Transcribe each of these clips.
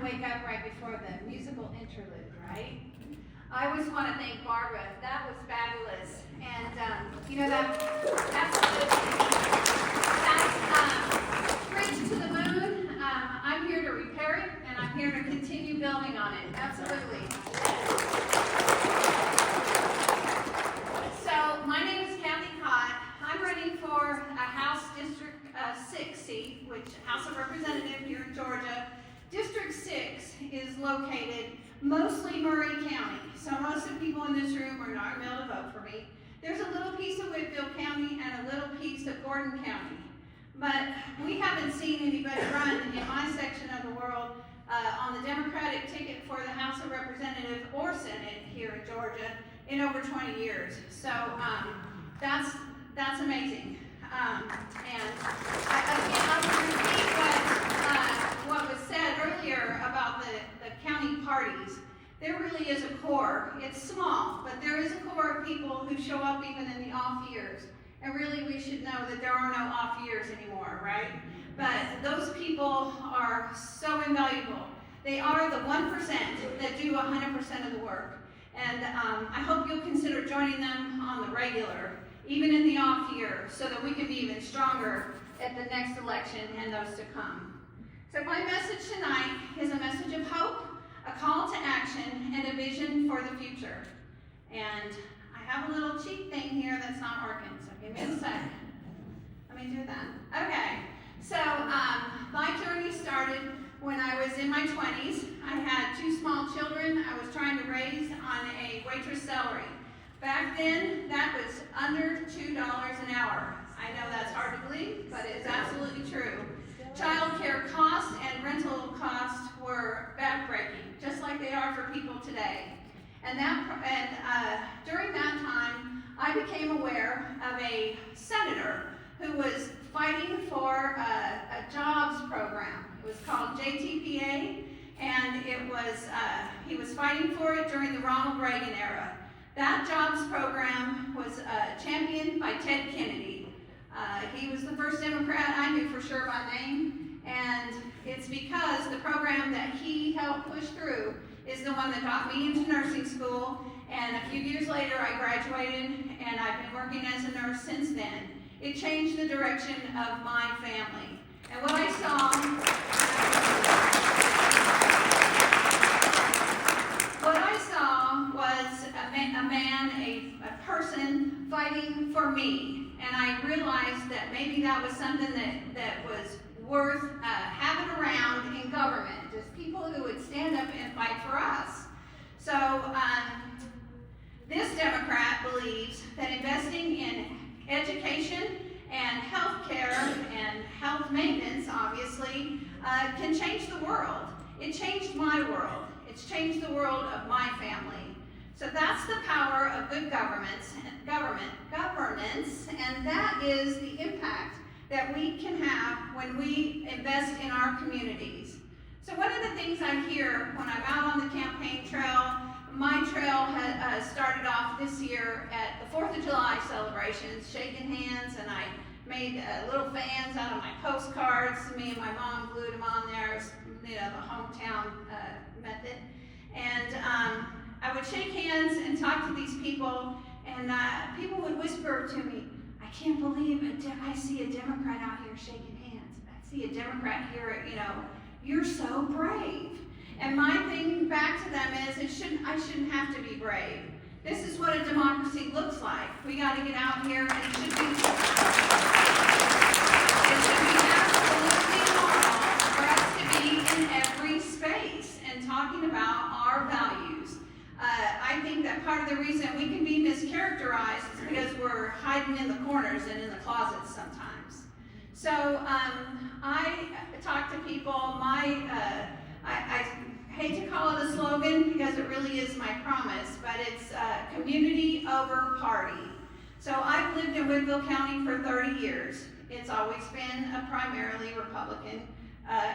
wake up right before the musical interlude, right? I always want to thank Barbara. That was fabulous. And, that's Bridge to the Moon. I'm here to repair it, and I'm here to continue building on it. Absolutely. So, my name is Kathy Cott. I'm running for a House District 6 seat, which House of Representatives here in Georgia. District 6 is located mostly Murray County. So most of the people in this room are not going to be able to vote for me. There's a little piece of Whitfield County and a little piece of Gordon County. But we haven't seen anybody run in my section of the world on the Democratic ticket for the House of Representatives or Senate here in Georgia in over 20 years. So that's amazing. And I will repeat what was said earlier about the county parties. There really is a core. It's small, but there is a core of people who show up even in the off years. And really we should know that there are no off years anymore, right? But those people are so invaluable. They are the 1% that do 100% of the work. And I hope you'll consider joining them on the regular, even in the off year, so that we can be even stronger at the next election and those to come. So my message tonight is a message of hope, a call to action, and a vision for the future. And I have a little cheat thing here that's not working, so give me a second. Let me do that. Okay, so my journey started when I was in my 20s. I had 2 small children I was trying to raise on a waitress salary. Back then, that was under $2 an hour. I know that's hard to believe, but it's absolutely true. Child care costs and rental costs were backbreaking, just like they are for people today. And during that time, I became aware of a senator who was fighting for a jobs program. It was called JTPA, and he was fighting for it during the Ronald Reagan era. That jobs program was championed by Ted Kennedy. He was the first Democrat I knew for sure by name, and it's because the program that he helped push through is the one that got me into nursing school, and a few years later I graduated, and I've been working as a nurse since then. It changed the direction of my family. And what I saw was a person fighting for me. And I realized that maybe that was something that was worth having around in government, just people who would stand up and fight for us. So this Democrat believes that investing in education and health care and health maintenance, obviously, can change the world. It changed my world. It's changed the world of my family. So that's the power of good governance, and that is the impact that we can have when we invest in our communities. So one of the things I hear when I'm out on the campaign trail, my trail started off this year at the 4th of July celebrations, shaking hands, and I made little fans out of my postcards. Me and my mom glued them on there, the hometown method. And I would shake hands and talk to these people, and people would whisper to me, I can't believe I see a Democrat out here shaking hands. I see a Democrat here, you're so brave. And my thing back to them is, I shouldn't have to be brave. This is what a democracy looks like. We got to get out here, and it should be absolutely normal for us to be in every space and talking about our values. I think that part of the reason we can be mischaracterized is because we're hiding in the corners and in the closets sometimes. So I talk to people. I hate to call it a slogan because it really is my promise, but it's community over party. So I've lived in Whitfield County for 30 years. It's always been a primarily Republican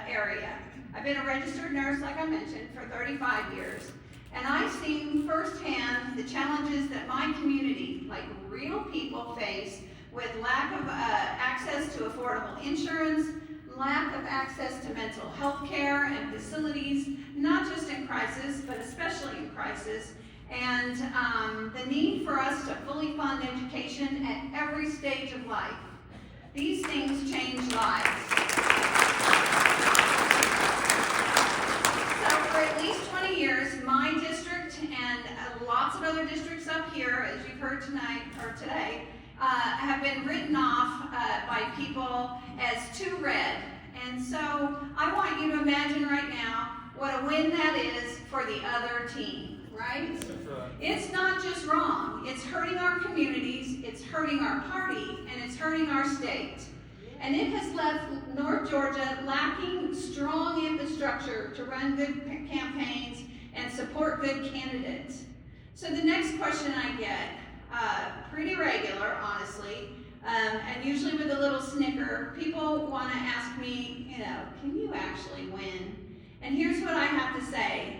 area. I've been a registered nurse, like I mentioned, for 35 years. And I've seen firsthand the challenges that my community, like real people, face with lack of access to affordable insurance, lack of access to mental health care and facilities, crisis, but especially in crisis, and the need for us to fully fund education at every stage of life. These things change lives. So for at least 20 years, my district and lots of other districts up here, as you've heard tonight or today, have been written off by people as too red. And so I want you to imagine right now what a win that is for the other team, right? That's right. It's not just wrong. It's hurting our communities, it's hurting our party, and it's hurting our state. And it has left North Georgia lacking strong infrastructure to run good campaigns and support good candidates. So the next question I get, pretty regular, honestly, and usually with a little snicker, people want to ask me, can you actually win? And here's what I have to say.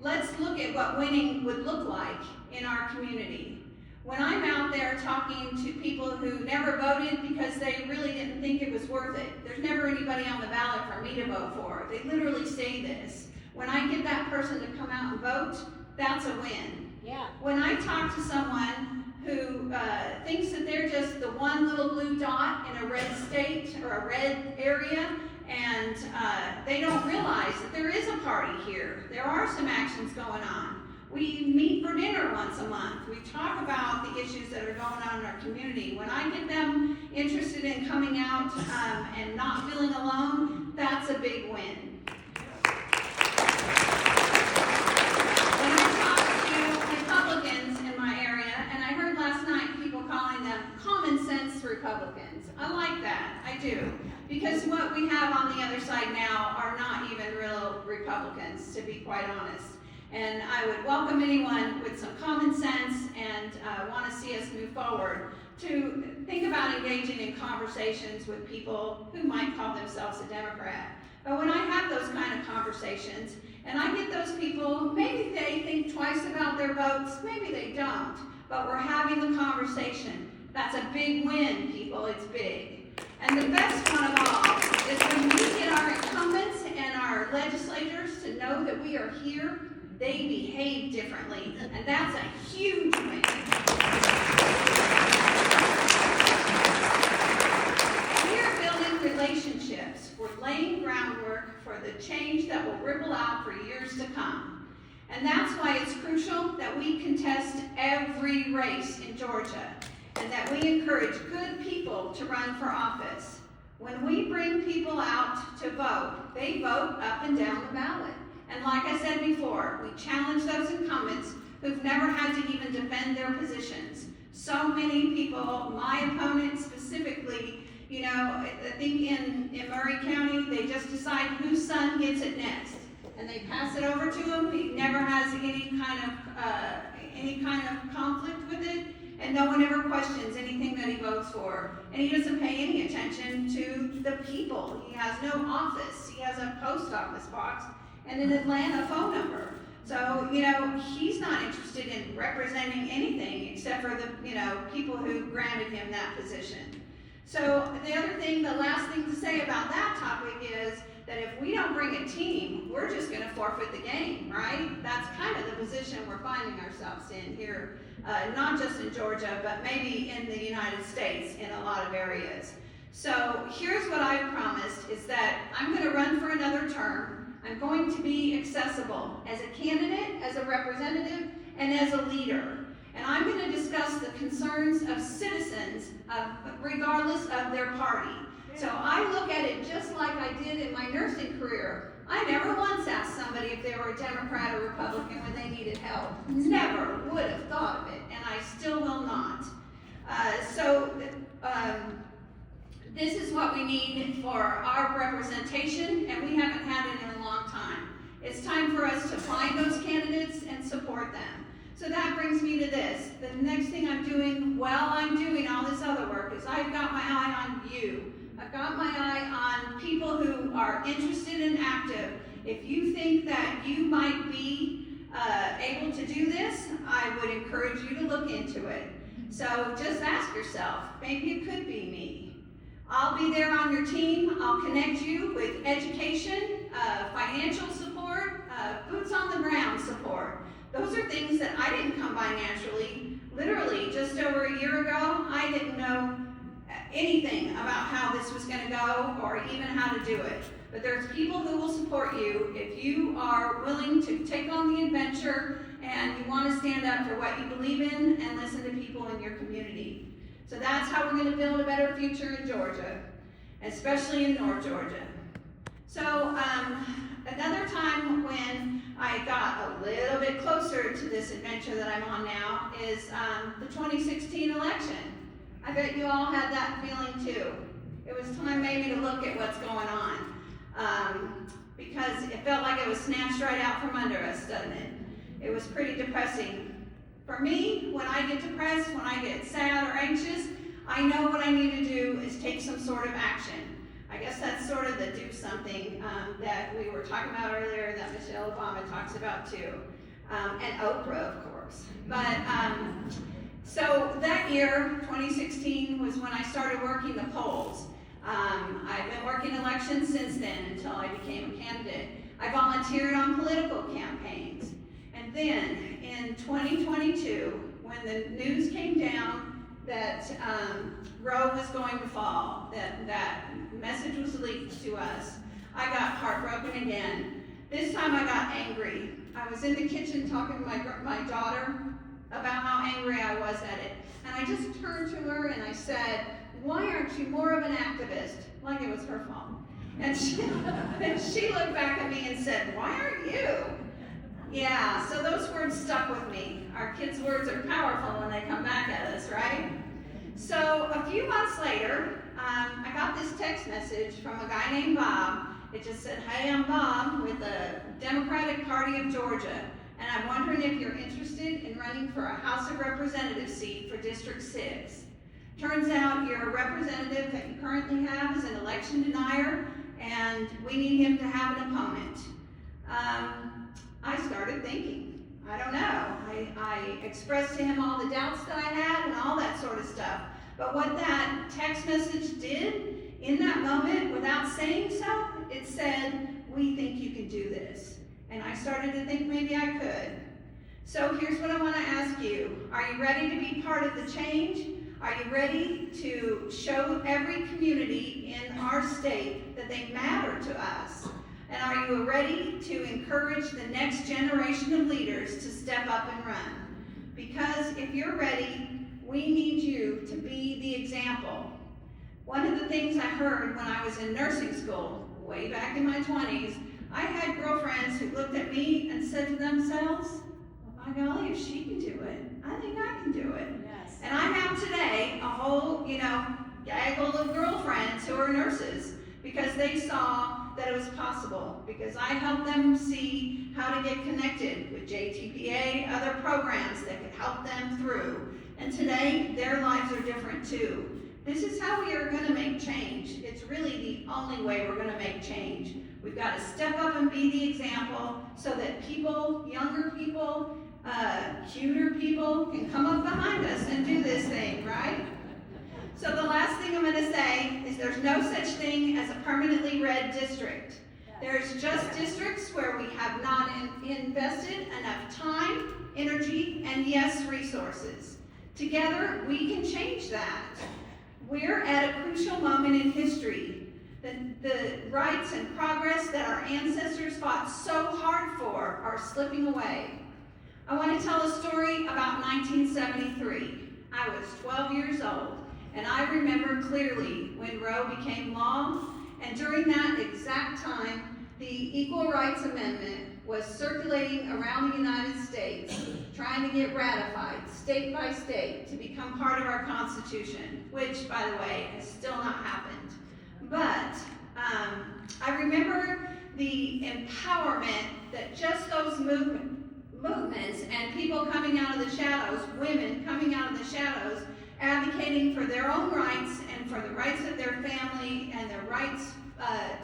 Let's look at what winning would look like in our community. When I'm out there talking to people who never voted because they really didn't think it was worth it, there's never anybody on the ballot for me to vote for. They literally say this. When I get that person to come out and vote, that's a win. Yeah. When I talk to someone who thinks that they're just the one little blue dot in a red state or a red area, and they don't realize that there is a party here. There are some actions going on. We meet for dinner once a month. We talk about the issues that are going on in our community. When I get them interested in coming out and not feeling alone, that's a big win. When I talk to Republicans in my area, and I heard last night people calling them common sense Republicans. I like that, I do. Because what we have on the other side now are not even real Republicans, to be quite honest. And I would welcome anyone with some common sense and want to see us move forward to think about engaging in conversations with people who might call themselves a Democrat. But when I have those kind of conversations, and I get those people, maybe they think twice about their votes, maybe they don't, but we're having the conversation. That's a big win, people, it's big. And the best one of all is when we get our incumbents and our legislators to know that we are here, they behave differently, and that's a huge win. We are building relationships. We're laying groundwork for the change that will ripple out for years to come. And that's why it's crucial that we contest every race in Georgia, and that we encourage good people to run for office. When we bring people out to vote, they vote up and down the ballot. And like I said before, we challenge those incumbents who've never had to even defend their positions. So many people, my opponent specifically, I think in Murray County, they just decide whose son gets it next. And they pass it over to him. He never has any kind of conflict with it. And no one ever questions anything that he votes for. And he doesn't pay any attention to the people. He has no office. He has a post office box and an Atlanta phone number. So, he's not interested in representing anything except for the, people who granted him that position. So the last thing to say about that topic is that if we don't bring a team, we're just gonna forfeit the game, right? That's kind of the position we're finding ourselves in here, not just in Georgia, but maybe in the United States in a lot of areas. So here's what I've promised is that I'm gonna run for another term. I'm going to be accessible as a candidate, as a representative, and as a leader. And I'm going to discuss the concerns of citizens regardless of their party. So I look at it just like I did in my nursing career. I never once asked somebody if they were a Democrat or Republican when they needed help. Never would have thought of it, and I still will not. This is what we need for our representation, and we haven't had it in a long time. It's time for us to find those candidates and support them. So that brings me to this. The next thing I'm doing while I'm doing all this other work is I've got my eye on you. I've got my eye on people who are interested and active. If you think that you might be able to do this, I would encourage you to look into it. So just ask yourself, maybe it could be me. I'll be there on your team. I'll connect you with education, financial support, boots on the ground support. financially. Literally, just over a year ago, I didn't know anything about how this was going to go or even how to do it. But there's people who will support you if you are willing to take on the adventure and you want to stand up for what you believe in and listen to people in your community. So that's how we're going to build a better future in Georgia, especially in North Georgia. So another time when I got a little bit closer to this adventure that I'm on now is the 2016 election. I bet you all had that feeling too. It was time maybe to look at what's going on. Because it felt like it was snatched right out from under us, doesn't it? It was pretty depressing. For me, when I get depressed, when I get sad or anxious, I know what I need to do is take some sort of action. I guess that's sort of the do something that we were talking about earlier that Michelle Obama talks about too. And Oprah, of course. But so that year, 2016, was when I started working the polls. I've been working elections since then until I became a candidate. I volunteered on political campaigns. And then in 2022, when the news came down that Roe was going to fall, that message was leaked to us, I got heartbroken again. This time I got angry. I was in the kitchen talking to my daughter about how angry I was at it. And I just turned to her and I said, "Why aren't you more of an activist?" Like it was her fault. And she looked back at me and said, "Why aren't you?" Yeah, so those words stuck with me. Our kids' words are powerful when they come back at us, right? So a few months later, I got this text message from a guy named Bob. It just said, "Hey, I'm Bob with the Democratic Party of Georgia, and I'm wondering if you're interested in running for a House of Representatives seat for District 6. Turns out your representative that you currently have is an election denier, and we need him to have an opponent." I started thinking, I don't know. I expressed to him all the doubts that I had and all that sort of stuff. But what that text message did in that moment, without saying so, it said, "We think you can do this." And I started to think maybe I could. So here's what I want to ask you. Are you ready to be part of the change? Are you ready to show every community in our state that they matter to us? And are you ready to encourage the next generation of leaders to step up and run? Because if you're ready, we need you to be the example. One of the things I heard when I was in nursing school, way back in my 20s, I had girlfriends who looked at me and said to themselves, "Well, by golly, if she can do it, I think I can do it." Yes. And I have today a whole, gaggle of girlfriends who are nurses because they saw that it was possible, because I helped them see how to get connected with JTPA, other programs that could help them through. And today, their lives are different too. This is how we are going to make change. It's really the only way we're going to make change. We've got to step up and be the example so that people, younger people, cuter people can come up behind us and do this thing, right? So the last thing I'm going to say is there's no such thing as a permanently red district. There's just districts where we have not invested enough time, energy, and yes, resources. Together, we can change that. We're at a crucial moment in history. The rights and progress that our ancestors fought so hard for are slipping away. I want to tell a story about 1973. I was 12 years old. And I remember clearly when Roe became law, and during that exact time, the Equal Rights Amendment was circulating around the United States, trying to get ratified state by state to become part of our Constitution, which, by the way, has still not happened. But I remember the empowerment that just those movements and people coming out of the shadows, women coming out of the shadows, advocating for their own rights and for the rights of their family and their rights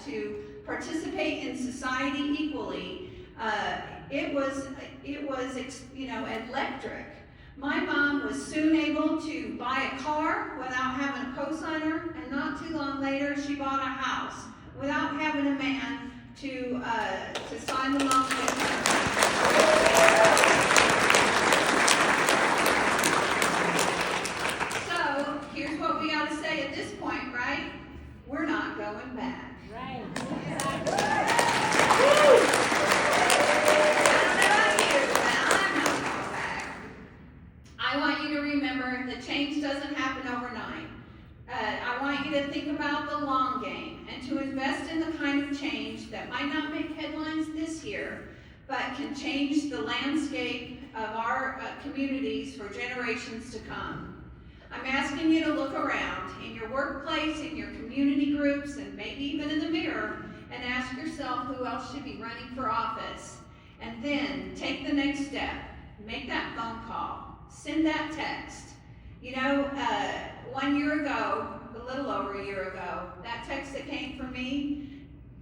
to participate in society equally. It was electric. My mom was soon able to buy a car without having a cosigner, and not too long later she bought a house without having a man to sign the loan with her. but can change the landscape of our communities for generations to come. I'm asking you to look around in your workplace, in your community groups, and maybe even in the mirror, and ask yourself who else should be running for office. And then take the next step. Make that phone call. Send that text. You know, 1 year ago, a little over a year ago, that text that came from me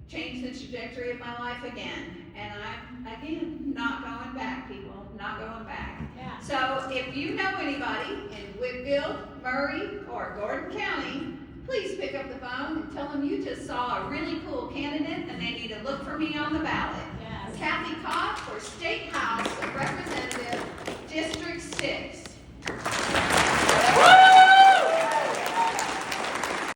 changed the trajectory of my life again. And I'm, again, not going back, people. Not going back. Yeah. So if you know anybody in Whitfield, Murray, or Gordon County, please pick up the phone and tell them you just saw a really cool candidate and they need to look for me on the ballot. Yes. Kathy Kopp for State House